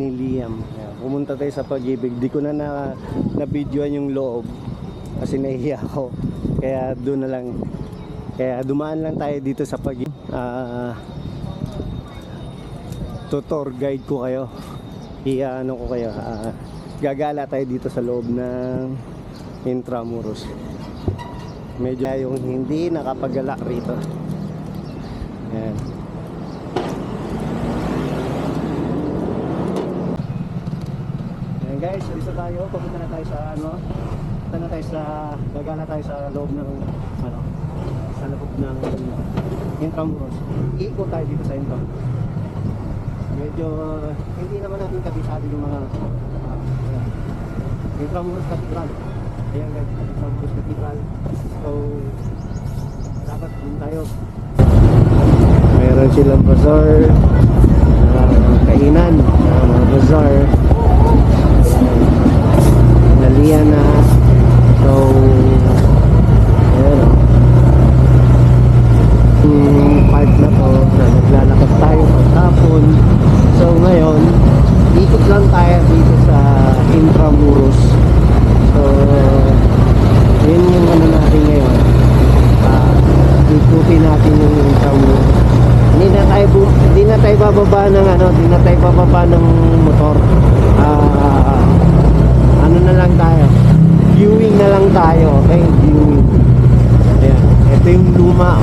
ni Liam. Ayan, pumunta tayo sa Pag-ibig. Di ko na videoan yung loob kasi nahihiya ako. Kaya doon na lang. Kaya dumaan lang tayo dito sa Pag-ibig. Tutor guide ko kayo. Ano ko kayo. Gagala tayo dito sa loob ng Intramuros. Medyo yung hindi nakapagala rito. Ayan. Guys, isa tayo, pupunta na tayo sa gagala tayo sa loob ng sa loob ng Intramuros. Iikot tayo dito sa Intramuros. Medyo hindi naman natin kabisado yung mga Intramuros Cathedral. Ayan guys, Intramuros Cathedral. So dapat din tayo. Meron silang bazaar, kainan, mga bazaar. Nalian na. So ayan part na to na naglalakad tayo pagtapon. So ngayon ikot lang tayo dito sa Intramuros. So yun yung ano natin ngayon, ikutin natin yung Intramuros. Hindi na tayo bababa ng motor. Ano na lang tayo, viewing na lang tayo. Okay, viewing. Ayan, ito yung luma.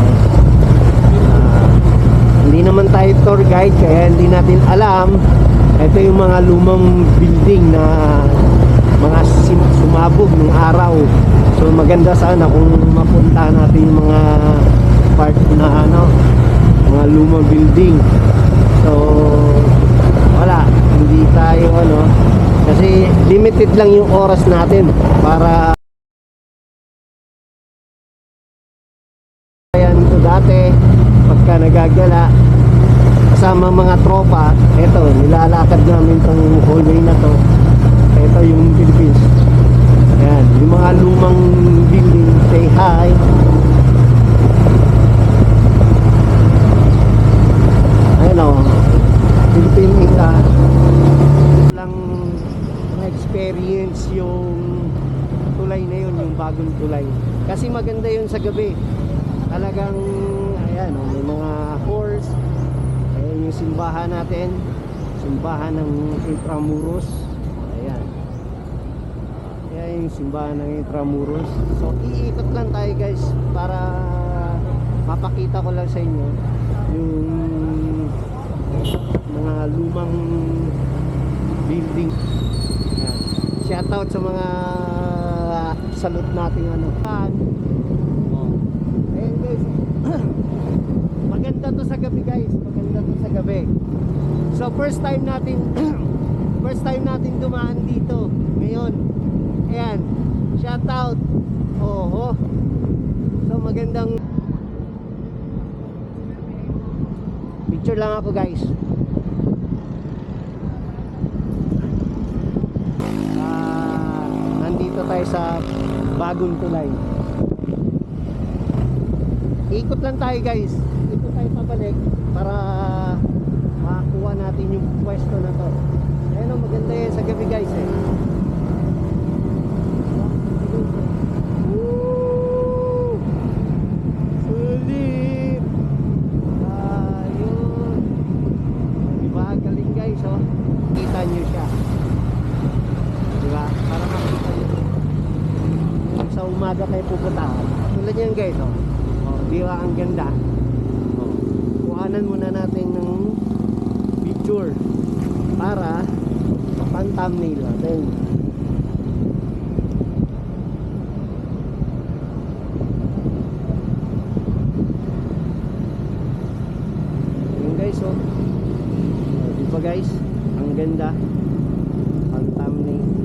Hindi naman tayo tour guide kaya hindi natin alam. Ito yung mga lumang building na mga sumabog ng araw. So maganda sana kung mapunta natin yung mga part na mga lumang building. So wala, hindi tayo kasi limited lang yung oras natin para ayan ito dati pagka nagagala kasama mga tropa. Ito nilalakad namin tong hallway na to. Ito yung Philippines. Ayan yung mga lumang building. Say hi. Ayan Philippine lang experience yung tulay na yun, yung bagong tulay. Kasi maganda yun sa gabi. Talagang ayan may mga horse. Ayan yung simbahan natin, simbahan ng Intramuros. Ayan yung simbahan ng Intramuros. So iikot lang tayo guys para mapakita ko lang sa inyo yung mga lumang building. Ayan. Shout out sa mga salute natin ayan guys. Maganda to sa gabi guys, maganda to sa gabi. So first time natin dumaan dito ngayon. Ayan, shout out. So magandang picture lang ako guys. Nandito tayo sa bagong tulay. Ikot lang tayo guys. Ikot tayo pabalik para makakuha natin yung pwesto na to. Ayun maganda yan sa gabi guys Sulit. Ayun. Diba? Galing guys kita nyo siya. Diba? Para makita nyo. Sa umaga kayo pupunta. Tulad yan guys diba ang ganda. Kuhanan muna natin ng picture para pan-thumbnail natin. Yun guys diba guys ang ganda pan-thumbnail.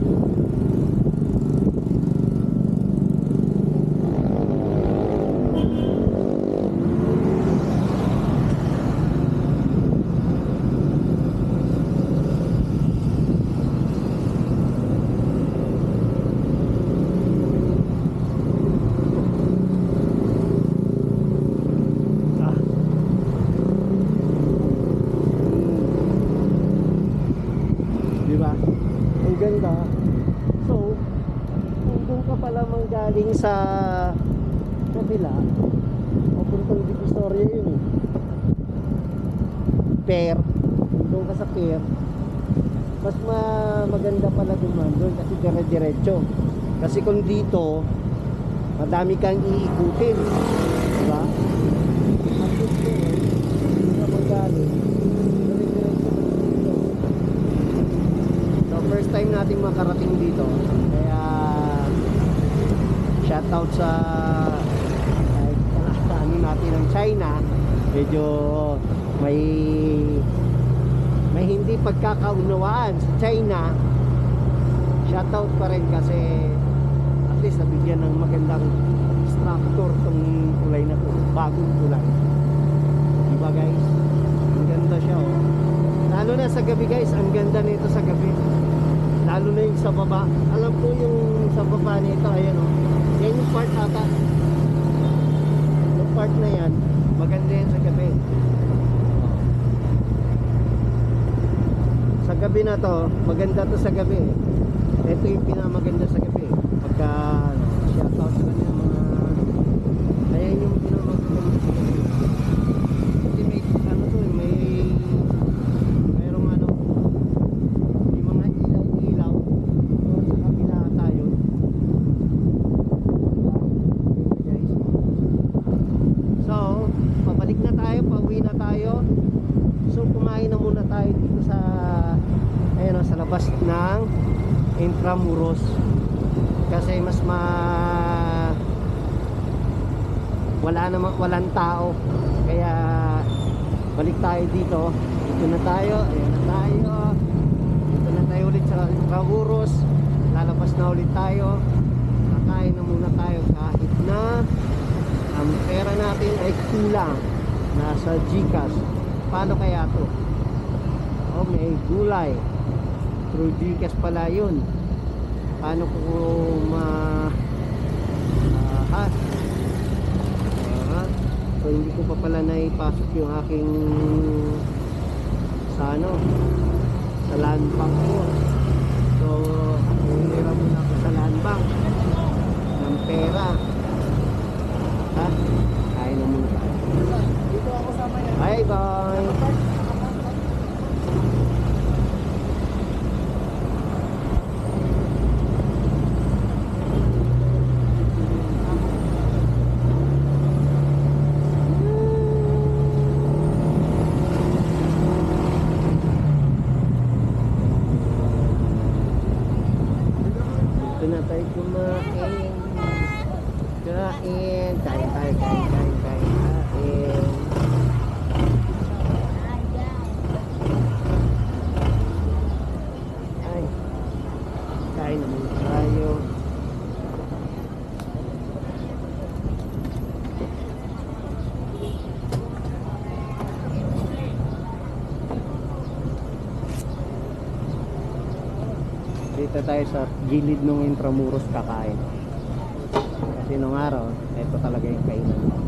Di ba? Ang ganda. So, kung doon ka pala manggaling sa kabila, papuntang Divisoria yun eh. Pier. Kung doon ka sa pier, mas maganda pala duman doon kasi dire-diretso. Kasi kung dito, madami kang iikutin. Diba? At dito, kung ka manggaling, dire-diretso ka dito. So, first time nating makarating dito. Kaya, shoutout sa ano natin ng China. Medyo may hindi pagkakaunawaan sa China. Shoutout pa rin kasi at least nabigyan ng magandang structure tong kulay na to, bagong kulay. Diba guys? Ang ganda siya oh. Lalo na sa gabi guys, ang ganda nito sa gabi. Lalo na yung sa baba. Alam ko yung sa baba nito, ayan oh. Yan yung part ata. Yung part na yan, maganda yan sa gabi. Sa gabi na to, maganda to sa gabi. Ito yung pinamaganda sa gabi. Pagka shoutout sa kanya mga ayan yung pinamaganda sa gabi. Kasi may ano to, mayroong ano, may mga ilaw-ilaw. So, sa kabila tayo. Guys. So, pabalik na tayo, pauwi na tayo. So kumain na muna tayo dito sa ayun sa labas ng Intramuros kasi mas walang tao kaya balik tayo dito. Dito na tayo, ayan na tayo. Dito na tayo ulit sa Intramuros. Lalabas na ulit tayo. Kakain na muna tayo kahit na ang pera natin ay kulang. Nasa GCash. Paano kaya to? Oh, may gulay. Through GCash pala yun. Paano ko so hindi ko pa pala naipasok yung aking sa ano sa land bank ko. So hinira muna ako sa land bank ng pera. Ha? Kain na muna tayo. Dito ako sama yan. Bye bye. Dito na tayo kumain. Kain. Kain naman tayo. Dito tayo sa gilid ng Intramuros kakain. Kasi nung araw, ito talaga yung kainan.